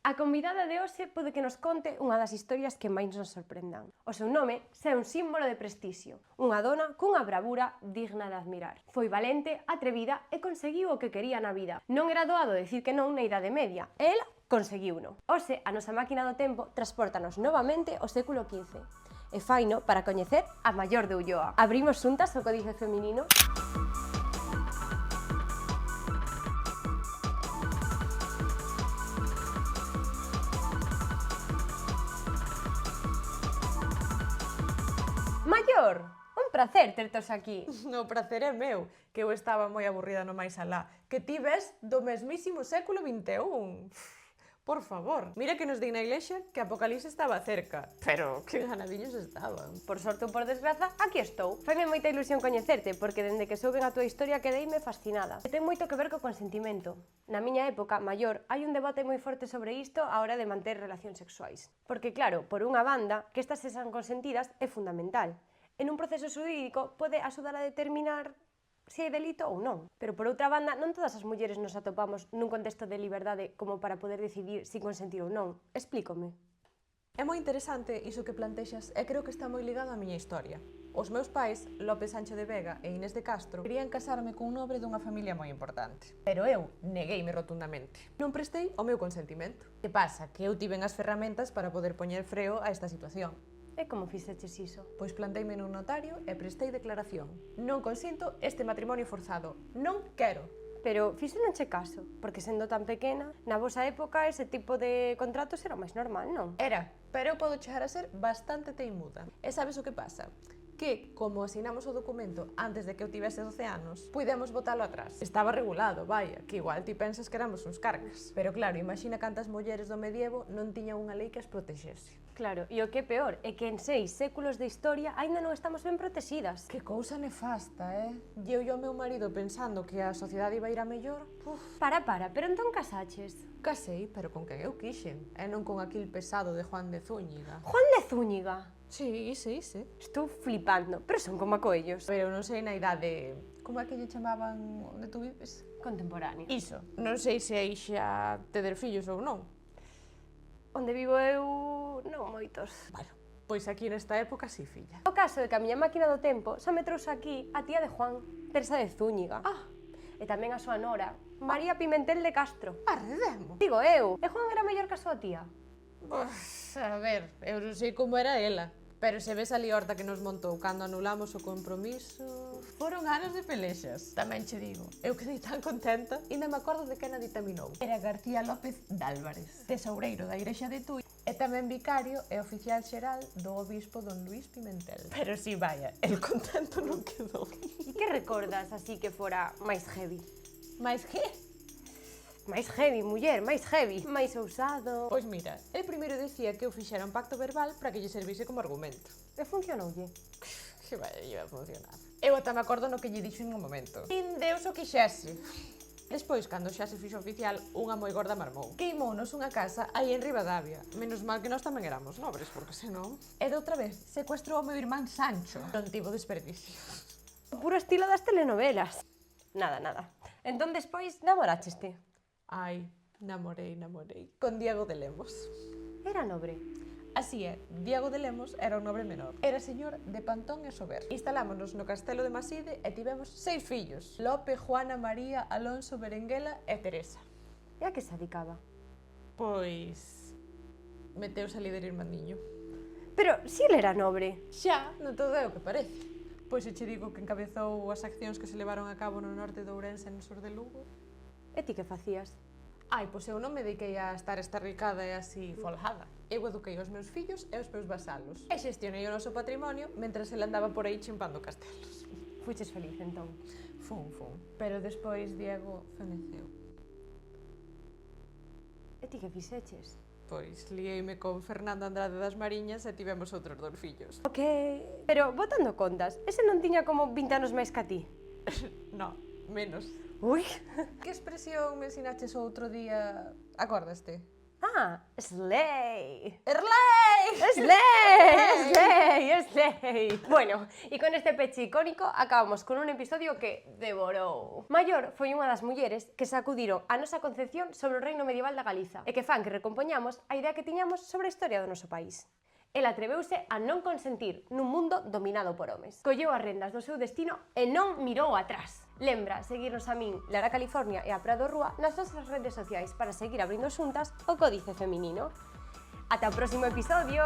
A convidada de hoxe pode que nos conte unha das historias que máis nos sorprendan. O seu nome xa é un símbolo de prestixio, unha dona cunha bravura digna de admirar. Foi valente, atrevida e conseguiu o que quería na vida. Non era doado decir que non na Idade Media, e ela conseguiuno. Hoxe, a nosa máquina do tempo transportanos novamente ao século XV. E faino para coñecer a Maior de Ulloa. Abrimos xuntas o Códice Feminino. Maior, un pracer tertos aquí. O prazer é meu, que eu estaba moi aburrida no máis alá. Que ti ves do mesmísimo século XXI. Por favor, mira que nos din na iglesia que Apocalipse estaba cerca. Pero que ganadiños estaban. Por sorte ou por desgraza, aquí estou. Faime moita ilusión coñecerte, porque dende que souben a túa historia quedeime fascinada. E ten moito que ver co consentimento. Na miña época, maior, hai un debate moi forte sobre isto á hora de manter relacións sexuais. Porque claro, por unha banda, que estas sexan consentidas é fundamental. En un proceso xurídico pode axudar a determinar se hai delito ou non. Pero por outra banda, non todas as mulleres nos atopamos nun contexto de liberdade como para poder decidir se consentir ou non. Explícome. É moi interesante iso que plantexas e creo que está moi ligado á miña historia. Os meus pais, López Sancho de Vega e Inés de Castro, querían casarme cun nobre dunha familia moi importante. Pero eu negueime rotundamente. Non prestei o meu consentimento. Que pasa? Que eu tiven as ferramentas para poder poñer freo a esta situación. E como fixeches iso? Pois planteime nun notario e prestei declaración. Non consinto este matrimonio forzado. Non quero. Pero fixéronche caso, porque sendo tan pequena, na vosa época ese tipo de contratos era máis normal, non? Era, pero eu podo chegar a ser bastante teimuda. E sabes o que pasa? Que, como asinamos o documento antes de que eu tivese 12 anos, puidemos botalo atrás. Estaba regulado, vaya, que igual ti pensas que éramos uns cargas. Pero claro, imagina cantas mulleres do medievo non tiñan unha lei que as protexese. Claro, e o que é peor é que en 6 séculos de historia aínda non estamos ben protegidas. Que cousa nefasta, E eu e o meu marido pensando que a sociedade iba a ir a mellor, Para, pero entón casaches? Casei, pero con quen eu quixen, e non con aquil pesado de Juan de Zúñiga. Juan de Zúñiga? Sí. Estou flipando, pero son como coellos. Pero non sei na idade... Como é que lle chamaban onde tú vives? Contemporáneo. Iso. Non sei se aí xa ter fillos ou non. Onde vivo eu, non moitos. Bueno, pois aquí nesta época sí, filla. O caso é que a miña máquina do tempo xa me trouxe aquí a tía de Juan, Teresa de Zúñiga. E tamén a súa nora, María Pimentel de Castro. Arredemo. Digo eu, e Juan era mellor que a súa tía? A ver, eu non sei como era ela. Pero se ves a liorta que nos montou cando anulamos o compromiso... Foron anos de pelexas. Tamén che digo, eu quedei tan contenta, ainda me acordo de quen a ditaminou. Era García López d'Álvarez, tesoureiro da Igrexa de Tui, e tamén vicario e oficial xeral do obispo don Luís Pimentel. Pero si, vaya, el contento non quedou. E que recordas así que fora máis heavy? Mais que? Máis heavy, muller, máis heavy, máis ousado... Pois mira, el primeiro dicía que eu fixera un pacto verbal para que lle servise como argumento. E funcionoulle? Que vai, iba a funcionar. Eu ata me acordo no que lle dixo en un momento. Sin Deus o quixese. Despois, cando xa se fixo oficial, unha moi gorda marmou. Queimounos unha casa aí en Ribadavia. Menos mal que nós tamén éramos nobres, porque senón... E de outra vez, secuestrou o meu irmán Sancho. Non tivo desperdicio. O puro estilo das telenovelas. Nada. Entón despois namorácheste? Ai, namorei. Con Diego de Lemos. Era nobre. Así é, Diego de Lemos era un nobre menor. Era señor de Pantón e Sober. Instalámonos no castelo de Maside e tivemos 6 fillos. Lope, Juana, María, Alonso, Berenguela e Teresa. E a que se dedicaba? Pois... meteuse a líder irmandiño. Pero si ele era nobre. Xa, non todo é o que parece. Pois se che digo que encabezou as accións que se levaron a cabo no norte de Ourense e no sur de Lugo. E ti que facías? Ai, pois eu non me dediquei a estar estarricada e así folgada. Eu eduquei os meus fillos e os meus vasalos. E xestionei o noso patrimonio mentres ele andaba por aí chimpando castelos. Fuches feliz, entón? Fun. Pero despois Diego feneceu. E ti que fixeches? Pois liei-me con Fernando Andrade das Mariñas e tivemos outros 2 fillos. Ok, pero botando contas, ese non tiña como 20 anos máis que a ti? No, menos. Ui! Que expresión me ensinaches outro día? Acórdaste? Ah, slay. Erlei! Slay. Bueno, e con este peche icónico acabamos con un episodio que devorou. Maior foi unha das mulleres que sacudiron a nosa concepción sobre o reino medieval da Galiza e que fan que recompoñamos a idea que tiñamos sobre a historia do noso país. El atreveuse a non consentir nun mundo dominado por homes. Colleu as rendas do seu destino e non mirou atrás. Lembra seguirnos a min, Lara California e a Prado Rúa nas nosas redes sociais para seguir abrindo xuntas o códice feminino. Ata o próximo episodio!